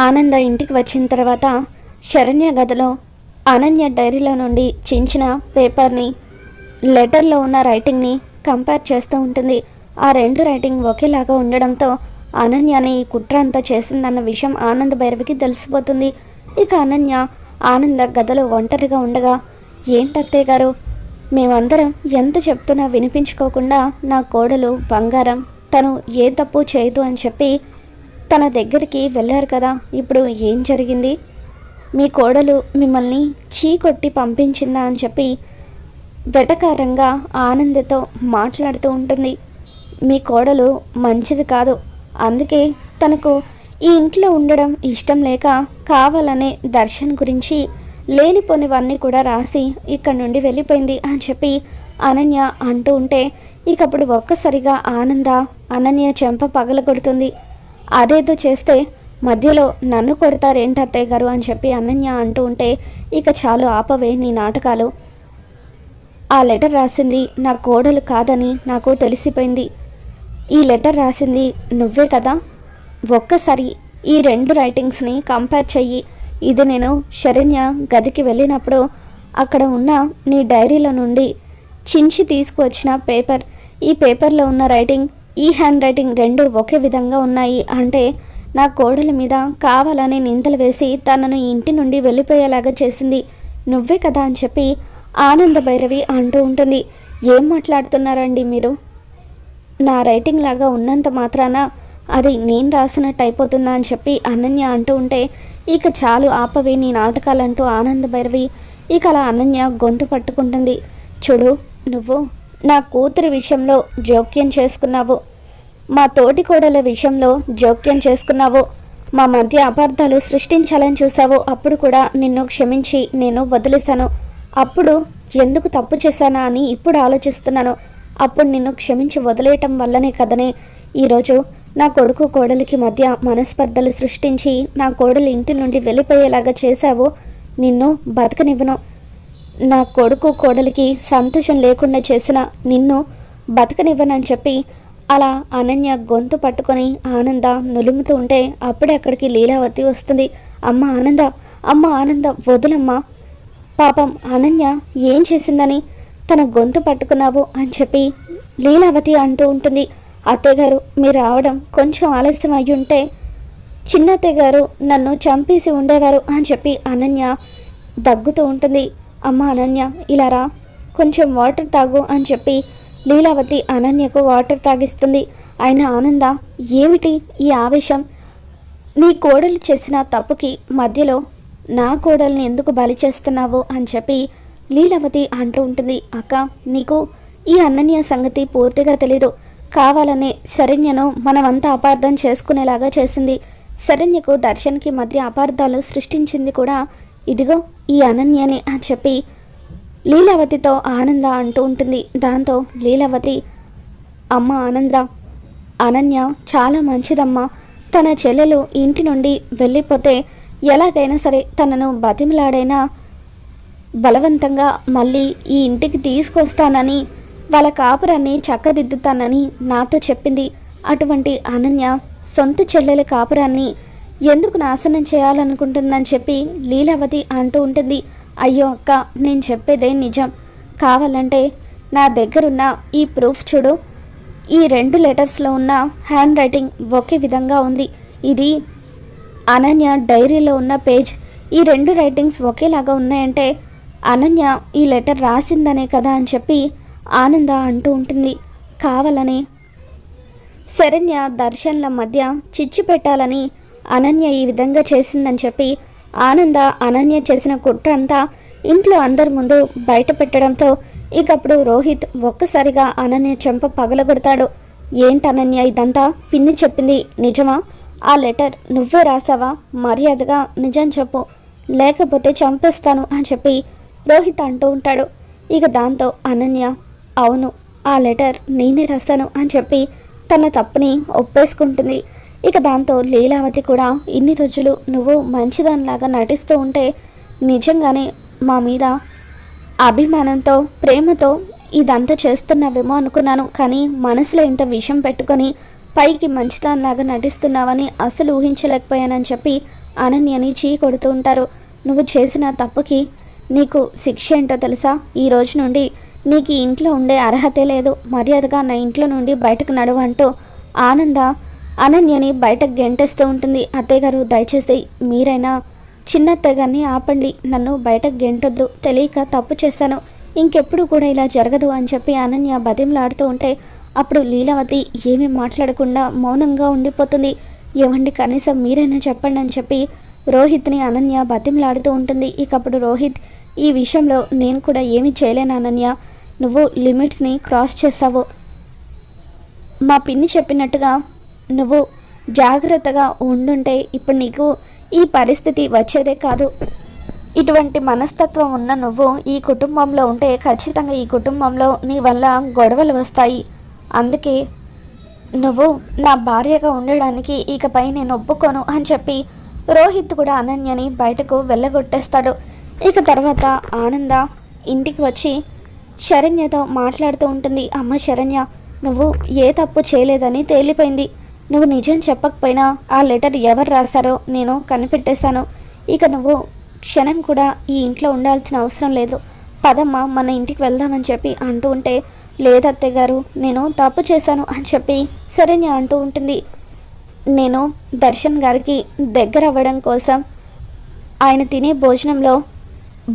ఆనంద ఇంటికి వచ్చిన తర్వాత శరణ్య గదిలో అనన్య డైరీలో నుండి చించిన పేపర్ని, లెటర్లో ఉన్న రైటింగ్ని కంపేర్ చేస్తూ ఉంటుంది. ఆ రెండు రైటింగ్ ఒకేలాగా ఉండడంతో అనన్యని ఈ కుట్ర అంతా చేసిందన్న విషయం ఆనంద భైరవికి తెలిసిపోతుంది. ఇక అనన్య ఆనంద గదిలో ఒంటరిగా ఉండగా, ఏంటత్తయ్య గారు, మేమందరం ఎంత చెప్తున్నా వినిపించుకోకుండా నా కోడలు బంగారం, తను ఏ తప్పు చేయదు అని చెప్పి తన దగ్గరికి వెళ్ళారు కదా, ఇప్పుడు ఏం జరిగింది? మీ కోడలు మిమ్మల్ని చీకొట్టి పంపించిందా అని చెప్పి వెటకారంగా ఆనందతో మాట్లాడుతూ ఉంటుంది. మీ కోడలు మంచిది కాదు, అందుకే తనకు ఈ ఇంట్లో ఉండడం ఇష్టం లేక కావాలనే దర్శన్ గురించి లేనిపోనివన్నీ కూడా రాసి ఇక్కడి నుండి వెళ్ళిపోయింది అని చెప్పి అనన్య అంటూ ఉంటే, ఇకప్పుడు ఒక్కసారిగా అనన్య చెంప పగలగొడుతుంది. అదేదో చేస్తే మధ్యలో నన్ను కొడతారేంటి అత్తయ్య గారు అని చెప్పి అనన్య అంటూ ఉంటే, ఇక చాలు ఆపవే నీ నాటకాలు. ఆ లెటర్ రాసింది నా కోడలు కాదని నాకు తెలిసిపోయింది. ఈ లెటర్ రాసింది నువ్వే కదా. ఒక్కసారి ఈ రెండు రైటింగ్స్ని కంపేర్ చెయ్యి. ఇది నేను శరణ్య గదికి వెళ్ళినప్పుడు అక్కడ ఉన్న నీ డైరీలో నుండి చించి తీసుకువచ్చిన పేపర్. ఈ పేపర్లో ఉన్న రైటింగ్, ఈ హ్యాండ్ రైటింగ్ రెండు ఒకే విధంగా ఉన్నాయి. అంటే నా కోడలి మీద కావాలని నిందలు వేసి తనను ఇంటి నుండి వెళ్ళిపోయేలాగా చేసింది నువ్వే కదా అని చెప్పి ఆనంద భైరవి అంటూ ఉంటుంది. ఏం మాట్లాడుతున్నారండి మీరు? నా రైటింగ్ లాగా ఉన్నంత మాత్రాన అది నేను రాసినట్టు అయిపోతుందా అని చెప్పి అనన్య అంటూ ఉంటే, ఇక చాలు ఆపవే నీ నాటకాలంటూ ఆనంద భైరవి ఇక అలా అనన్య గొంతు పట్టుకుంటుంది. చూడు, నువ్వు నా కూతురి విషయంలో జోక్యం చేసుకున్నావు, మా తోటి కోడల విషయంలో జోక్యం చేసుకున్నావు, మా మధ్య అపార్థాలు సృష్టించాలని చూసావు. అప్పుడు కూడా నిన్ను క్షమించి నేను వదిలేశాను. అప్పుడు ఎందుకు తప్పు చేశానా అని ఇప్పుడు ఆలోచిస్తున్నాను. అప్పుడు నిన్ను క్షమించి వదిలేయటం వల్లనే కదనే ఈరోజు నా కొడుకు కోడలికి మధ్య మనస్పర్ధలు సృష్టించి నా కోడలి ఇంటి నుండి వెళ్ళిపోయేలాగా చేశావు. నిన్ను బతకనివ్వను. నా కొడుకు కోడలికి సంతోషం లేకుండా చేసిన నిన్ను బతకనివ్వనని చెప్పి అలా అనన్య గొంతు పట్టుకొని ఆనంద నులుముతూ ఉంటే అప్పుడే అక్కడికి లీలావతి వస్తుంది. అమ్మ ఆనంద వదులమ్మా, పాపం అనన్య ఏం చేసిందని తన గొంతు పట్టుకున్నావు అని చెప్పి లీలావతి అంటూ ఉంటుంది. అత్తయ్య గారు, మీరు రావడం కొంచెం ఆలస్యం అయ్యి ఉంటే చిన్నత్తయ్య గారు నన్ను చంపేసి ఉండేవారు అని చెప్పి అనన్య దగ్గుతూ ఉంటుంది. అమ్మ అనన్య, ఇలా రా, కొంచెం వాటర్ తాగు అని చెప్పి లీలావతి అనన్యకు వాటర్ తాగిస్తుంది. అయినా ఆనంద, ఏమిటి ఈ ఆవేశం? నీ కోడలు చేసిన తప్పుకి మధ్యలో నా కోడల్ని ఎందుకు బలి చేస్తున్నావు అని చెప్పి లీలావతి అంటూ ఉంటుంది. అక్క, నీకు ఈ అనన్య సంగతి పూర్తిగా తెలీదు. కావాలనే శరణ్యను మనమంతా అపార్థం చేసుకునేలాగా చేసింది. శరణ్యకు దర్శన్కి మధ్య అపార్థాలు సృష్టించింది కూడా ఇదిగో ఈ అనన్యని అని చెప్పి లీలావతితో ఆనంద అంటూ ఉంటుంది. దాంతో లీలావతి, అమ్మ ఆనంద, అనన్య చాలా మంచిదమ్మా. తన చెల్లెలు ఇంటి నుండి వెళ్ళిపోతే ఎలాగైనా సరే తనను బతిమలాడైనా బలవంతంగా మళ్ళీ ఈ ఇంటికి తీసుకొస్తానని, వాళ్ళ కాపురాన్ని చక్కదిద్దుతానని నాతో చెప్పింది. అటువంటి అనన్య సొంత చెల్లెల కాపురాన్ని ఎందుకు నాశనం చేయాలనుకుంటుందని చెప్పి లీలావతి అంటూ ఉంటుంది. అయ్యో అక్క, నేను చెప్పేదే నిజం. కావాలంటే నా దగ్గరున్న ఈ ప్రూఫ్ చూడు. ఈ రెండు లెటర్స్లో ఉన్న హ్యాండ్ రైటింగ్ ఒకే విధంగా ఉంది. ఇది అనన్య డైరీలో ఉన్న పేజ్. ఈ రెండు రైటింగ్స్ ఒకేలాగా ఉన్నాయంటే అనన్య ఈ లెటర్ రాసిందనే కదా అని చెప్పి ఆనంద అంటూ ఉంటుంది. కావాలని శరణ్య దర్శన్ల మధ్య చిచ్చు పెట్టాలని అనన్య ఈ విధంగా చేసిందని చెప్పి ఆనంద అనన్య చేసిన కుట్ర అంతా ఇంట్లో అందరి ముందు బయట పెట్టడంతో ఇకప్పుడు రోహిత్ ఒక్కసారిగా అనన్య చెంప పగలగొడతాడు. ఏంటి అనన్య ఇదంతా? పిన్ని చెప్పింది నిజమా? ఆ లెటర్ నువ్వే రాసావా? మర్యాదగా నిజం చెప్పు, లేకపోతే చంపేస్తాను అని చెప్పి రోహిత్ అంటూ ఉంటాడు. ఇక దాంతో అనన్య, అవును, ఆ లెటర్ నేనే రాస్తాను అని చెప్పి తన తప్పుని ఒప్పేసుకుంటుంది. ఇక దాంతో లీలావతి కూడా, ఇన్ని రోజులు నువ్వు మంచిదానిలాగా నటిస్తూ ఉంటే నిజంగానే మా మీద అభిమానంతో ప్రేమతో ఇదంతా చేస్తున్నావేమో అనుకున్నాను, కానీ మనసులో ఇంత విషం పెట్టుకొని పైకి మంచిదానిలాగా నటిస్తున్నావని అస్సలు ఊహించలేకపోయానని చెప్పి అనన్యని చీ కొడుతూ ఉంటారు. నువ్వు చేసిన తప్పుకి నీకు శిక్ష ఏంటో తెలుసా? ఈ రోజు నుండి నీకు ఈ ఇంట్లో ఉండే అర్హతే లేదు, మర్యాదగా నా ఇంట్లో నుండి బయటకు నడువు అంటూ ఆనంద అనన్యని బయటకు గెంటేస్తూ ఉంటుంది. అత్తయ్య గారు, దయచేసి మీరైనా చిన్న అత్తయ్య గారిని ఆపండి, నన్ను బయటకు గెంటొద్దు, తెలియక తప్పు చేశాను, ఇంకెప్పుడు కూడా ఇలా జరగదు అని చెప్పి అనన్య బతిమలాడుతూ ఉంటే అప్పుడు లీలావతి ఏమీ మాట్లాడకుండా మౌనంగా ఉండిపోతుంది. ఏమండి, కనీసం మీరైనా చెప్పండి అని చెప్పి రోహిత్ని అనన్య బతిమలాడుతూ ఉంటుంది. ఇక అప్పుడు రోహిత్, ఈ విషయంలో నేను కూడా ఏమీ చేయలేను అనన్య, నువ్వు లిమిట్స్ని క్రాస్ చేస్తావు, మా పిన్ని చెప్పినట్టుగా నువ్వు జాగ్రత్తగా ఉండుంటే ఇప్పుడు నీకు ఈ పరిస్థితి వచ్చేదే కాదు. ఇటువంటి మనస్తత్వం ఉన్న నువ్వు ఈ కుటుంబంలో ఉంటే ఖచ్చితంగా ఈ కుటుంబంలో నీ వల్ల గొడవలు వస్తాయి. అందుకే నువ్వు నా భార్యగా ఉండడానికి ఇకపై నేను ఒప్పుకోను అని చెప్పి రోహిత్ కూడా అనన్యని బయటకు వెళ్ళగొట్టేస్తాడు. ఇక తర్వాత ఆనంద ఇంటికి వచ్చి శరణ్యతో మాట్లాడుతూ ఉంటుంది. అమ్మ శరణ్య, నువ్వు ఏ తప్పు చేయలేదని తేలిపోయింది. నువ్వు నిజం చెప్పకపోయినా ఆ లెటర్ ఎవరు రాశారో నేను కనిపెట్టేశాను. ఇక నువ్వు క్షణం కూడా ఈ ఇంట్లో ఉండాల్సిన అవసరం లేదు, పదమ్మ మన ఇంటికి వెళ్దామని చెప్పి అంటూ ఉంటే, లేదత్తయ్య గారు, నేను తప్పు చేశాను అని చెప్పి శరణ్య అంటూ ఉంటుంది. నేను దర్శన్ గారికి దగ్గర అవ్వడం కోసం ఆయన తినే భోజనంలో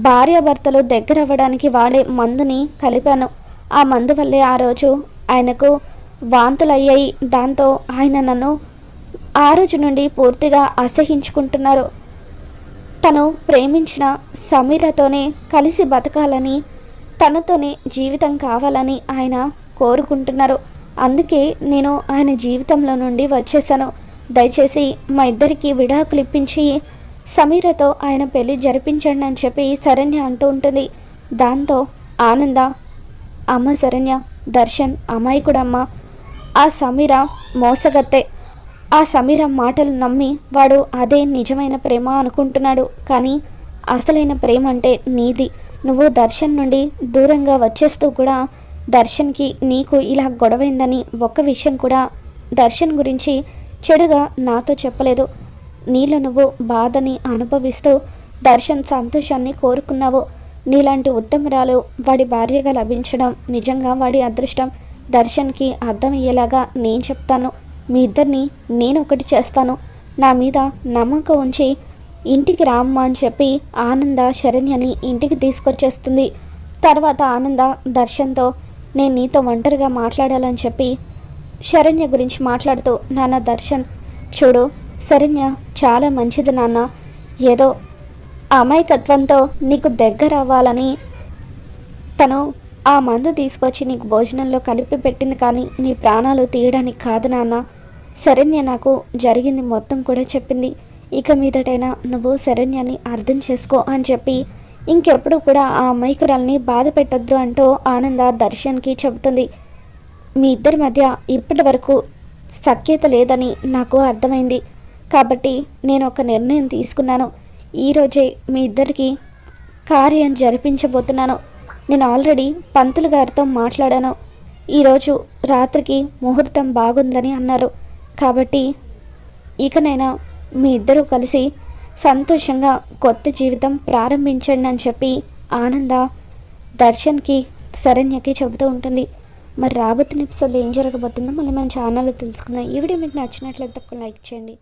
భార్యాభర్తలు దగ్గర అవ్వడానికి వాడే మందుని కలిపాను. ఆ మందు వల్లే ఆ రోజు ఆయనకు వాంతులు అయ్యాయి. దాంతో ఆయన నన్ను ఆ రోజు నుండి పూర్తిగా అసహించుకుంటున్నారు. తను ప్రేమించిన సమీరతోనే కలిసి బతకాలని, తనతోనే జీవితం కావాలని ఆయన కోరుకుంటున్నారు. అందుకే నేను ఆయన జీవితంలో నుండి వచ్చేసాను. దయచేసి మా ఇద్దరికి విడాకులు ఇప్పించి సమీరతో ఆయన పెళ్లి జరిపించండి అని చెప్పి శరణ్య అంటూ ఉంటుంది. దాంతో ఆనంద, అమ్మ శరణ్య, దర్శన్ అమాయకుడమ్మ, ఆ సమీర మోసగత్తే, ఆ సమీర మాటలు నమ్మి వాడు అదే నిజమైన ప్రేమ అనుకుంటున్నాడు. కానీ అసలైన ప్రేమ అంటే నీది. నువ్వు దర్శన్ నుండి దూరంగా వచ్చేస్తూ కూడా దర్శన్కి నీకు ఇలా గొడవైందని ఒక్క విషయం కూడా దర్శన్ గురించి చెడుగా నాతో చెప్పలేదు. నీలో నువ్వు బాధని అనుభవిస్తూ దర్శన్ సంతోషాన్ని కోరుకున్నావు. నీలాంటి ఉత్తమరాలు వాడి భార్యగా లభించడం నిజంగా వాడి అదృష్టం. దర్శన్కి అర్థమయ్యేలాగా నేను చెప్తాను, మీ ఇద్దరిని నేను ఒకటి చేస్తాను, నా మీద నమ్మకం ఉంచి ఇంటికి రామ్మా అని చెప్పి ఆనంద శరణ్యని ఇంటికి తీసుకొచ్చేస్తుంది. తర్వాత ఆనంద దర్శన్తో, నేను నీతో ఒంటరిగా మాట్లాడాలని చెప్పి శరణ్య గురించి మాట్లాడుతూ, నాన్న దర్శన్ చూడు, శరణ్య చాలా మంచిది నాన్న, ఏదో అమాయకత్వంతో నీకు దగ్గర అవ్వాలని తను ఆ మందు తీసుకొచ్చి నీకు భోజనంలో కలిపి పెట్టింది, కానీ నీ ప్రాణాలు తీయడానికి కాదు నాన్న. శరణ్య నాకు జరిగింది మొత్తం కూడా చెప్పింది. ఇక మీదటైనా నువ్వు శరణ్యని అర్థం చేసుకో అని చెప్పి ఇంకెప్పుడు కూడా ఆ అమాయకురాల్ని బాధ పెట్టొద్దు అంటూ ఆనంద దర్శన్కి చెబుతుంది. మీ ఇద్దరి మధ్య ఇప్పటి వరకు సఖ్యత లేదని నాకు అర్థమైంది. కాబట్టి నేను ఒక నిర్ణయం తీసుకున్నాను. ఈరోజే మీ ఇద్దరికి కార్యం జరిపించబోతున్నాను. నేను ఆల్రెడీ పంతులు గారితో మాట్లాడాను. ఈరోజు రాత్రికి ముహూర్తం బాగుందని అన్నారు. కాబట్టి ఇకనైనా మీ ఇద్దరూ కలిసి సంతోషంగా కొత్త జీవితం ప్రారంభించండి అని చెప్పి ఆనంద దర్శన్కి శరణ్యకి చెబుతూ ఉంటుంది. మరి రాబోతున్న ఎపిసోడ్లో ఏం జరగబోతుందో మళ్ళీ మన ఛానల్లో తెలుసుకుందాం. ఈ వీడియో మీకు నచ్చినట్లయితే లైక్ చేయండి.